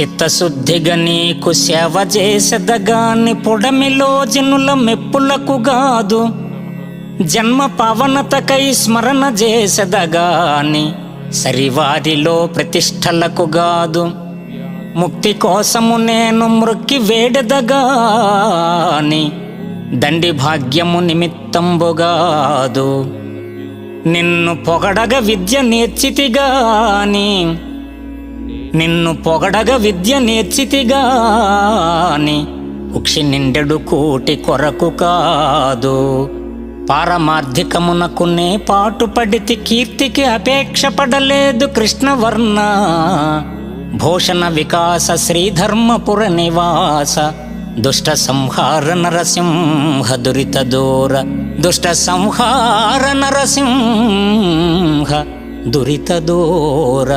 చిత్తశుద్ధిగా నీకు సేవ చేసెదగాని పొడమిలో జనుల మెప్పులకు గాదు. జన్మ పావనతకై స్మరణ చేసెదగాని సరివారిలో ప్రతిష్టలకు గాదు. ముక్తి కోసము నేను మృక్కి వేడెదగాని దండి భాగ్యము నిమిత్తంబుగాదు. నిన్ను పొగడగ విద్య నేర్చితిగాని ఉక్షి నిండెడు కూటి కొరకు కాదు. పారమార్థికమునకునే పాటుపడితి కీర్తికి అపేక్ష పడలేదు కృష్ణవర్ణ. భూషణ వికాస శ్రీధర్మపుర నివాస దుష్ట సంహార నరసింహ దురిత దూర. దుష్ట సంహార నరసింహ దురిత దూర.